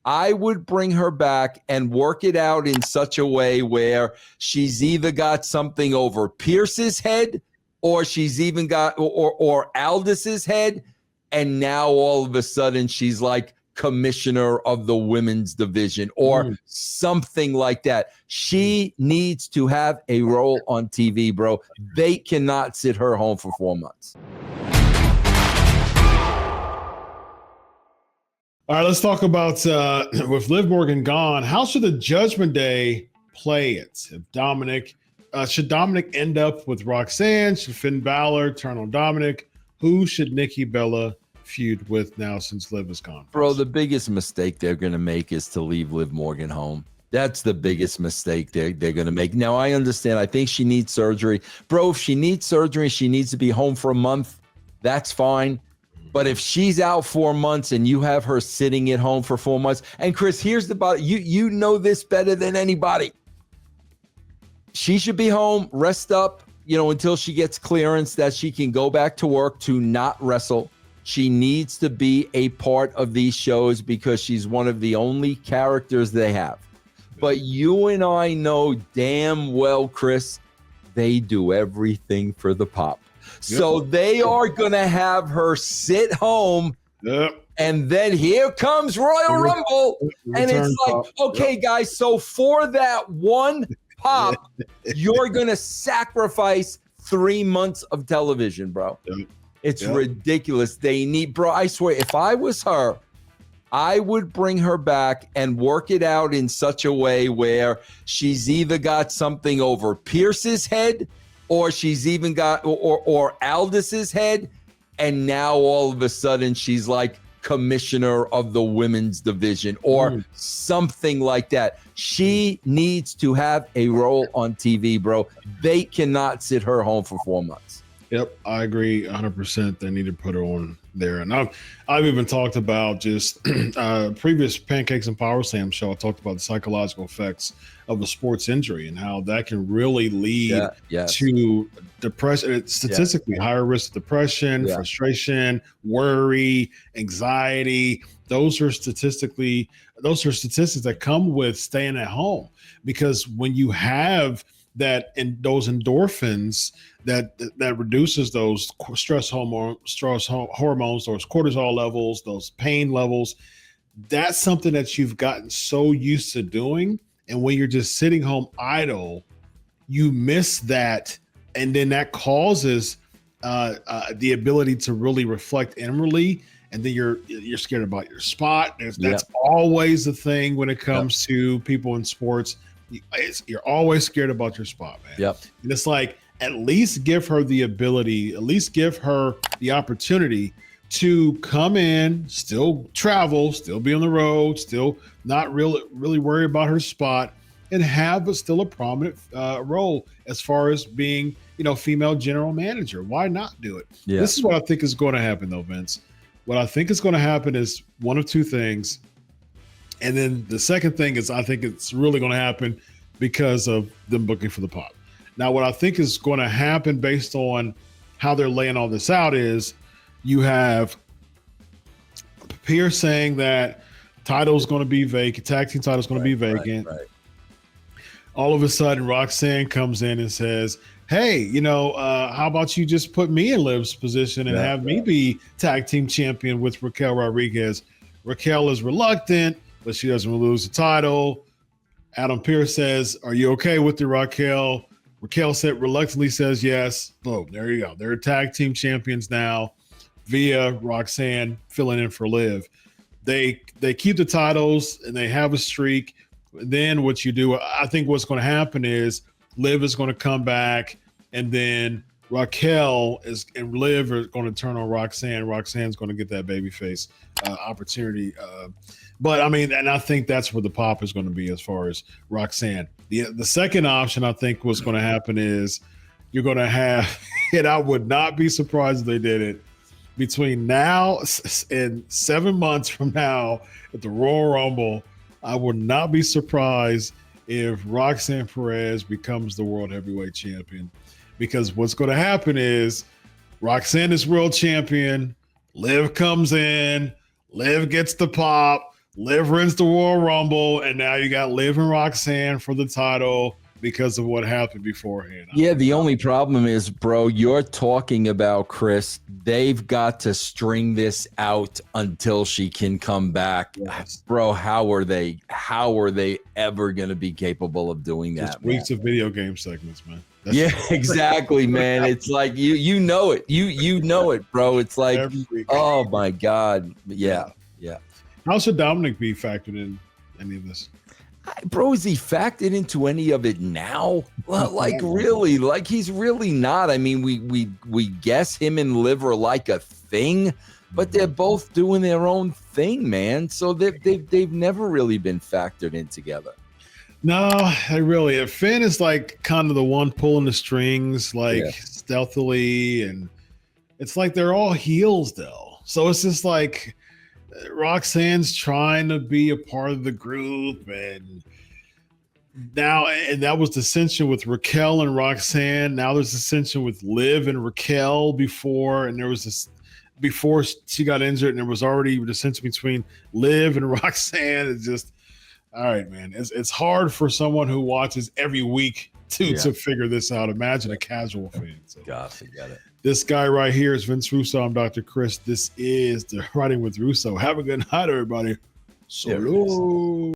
I would bring her back and work it out in such a way where she's either got something over Pierce's head or she's even got or Aldis's head. And now all of a sudden she's like commissioner of the women's division or something like that. She needs to have a role on TV, bro. They cannot sit her home for 4 months. All right, let's talk about with Liv Morgan gone, how should the Judgment Day play it? If should Dominic end up with Roxanne? Should Finn Balor turn on Dominic? Who should Nikki Bella feud with now since Liv is gone? Bro, the biggest mistake they're going to make is to leave Liv Morgan home. That's the biggest mistake they're going to make. Now, I understand. I think she needs surgery. Bro, if she needs surgery, she needs to be home for a month. That's fine. But if she's out 4 months and you have her sitting at home for 4 months, and Chris, here's the bottom. You know this better than anybody. She should be home, rest up, until she gets clearance that she can go back to work to not wrestle. She needs to be a part of these shows because she's one of the only characters they have. But you and I know damn well, Chris, they do everything for the pop. So they are going to have her sit home, and then here comes Royal Rumble, and it's like, okay, guys, so for that one pop, you're going to sacrifice 3 months of television, bro. It's ridiculous. They need, bro, I swear, if I was her, I would bring her back and work it out in such a way where she's either got something over Pierce's head or she's even got or Aldis's head, and now all of a sudden she's like commissioner of the women's division or something like that. She needs to have a role on TV, bro. They cannot sit her home for 4 months. Yep, I agree 100%. They need to put her on there. And I've even talked about just previous Pancakes and Power Slam show. I talked about the psychological effects of a sports injury and how that can really lead to depression. Statistically, higher risk of depression, frustration, worry, anxiety. Those are statistics that come with staying at home, because when you have that and those endorphins that reduces those stress hormones, those cortisol levels, those pain levels. That's something that you've gotten so used to doing. And when you're just sitting home idle, you miss that. And then that causes the ability to really reflect inwardly. And then you're scared about your spot. That's always the thing when it comes to people in sports. You're always scared about your spot, man. And it's like, at least give her the ability, at least give her the opportunity to come in, still travel, still be on the road, still not really worry about her spot, and have still a prominent role as far as being, female general manager. Why not do it? This is what I think is going to happen, though, Vince. What I think is going to happen is one of two things. And then the second thing is I think it's really going to happen because of them booking for the pop. Now, what I think is going to happen based on how they're laying all this out is you have Pierce saying that title's going to be vacant, tag team title's going to be vacant. All of a sudden, Roxanne comes in and says, hey, how about you just put me in Liv's position and have me be tag team champion with Raquel Rodriguez. Raquel is reluctant, but she doesn't lose the title. Adam Pearce says, are you okay with the Raquel? Raquel reluctantly says yes. Boom, there you go. They're tag team champions now via Roxanne filling in for Liv. They keep the titles and they have a streak. Then what you do, I think what's going to happen is Liv is going to come back, and then Raquel and Liv are going to turn on Roxanne. Roxanne's going to get that babyface opportunity. But I mean, and I think that's where the pop is going to be as far as Roxanne. The second option I think what's going to happen is you're going to have, and I would not be surprised if they did it, between now and 7 months from now at the Royal Rumble, I would not be surprised if Roxanne Perez becomes the World Heavyweight Champion. Because what's going to happen is Roxanne is world champion, Liv comes in, Liv gets the pop, Liv wins the Royal Rumble, and now you got Liv and Roxanne for the title because of what happened beforehand. Yeah, the only problem is, bro, you're talking about, Chris, they've got to string this out until she can come back. Yes. Bro, how are they ever going to be capable of doing that? Just weeks of video game segments, man. Yeah, exactly, man. It's like you know it. You know it, bro. It's like, oh my God. Yeah. How should Dominic be factored in any of this? Bro, is he factored into any of it now? Well, like really? Like he's really not. I mean, we guess him and Liv are like a thing, but they're both doing their own thing, man. So they've never really been factored in together. No, Finn is like kind of the one pulling the strings, like stealthily, and it's like they're all heels though. So it's just like Roxanne's trying to be a part of the group, and that was dissension with Raquel and Roxanne. Now there's dissension with Liv and Raquel before, and there was this before she got injured, and there was already dissension between Liv and Roxanne. It's just all right, man. It's hard for someone who watches every week to figure this out. Imagine a casual fan. So. Gosh, I got it. This guy right here is Vince Russo. I'm Dr. Chris. This is the Writing with Russo. Have a good night, everybody. Solo.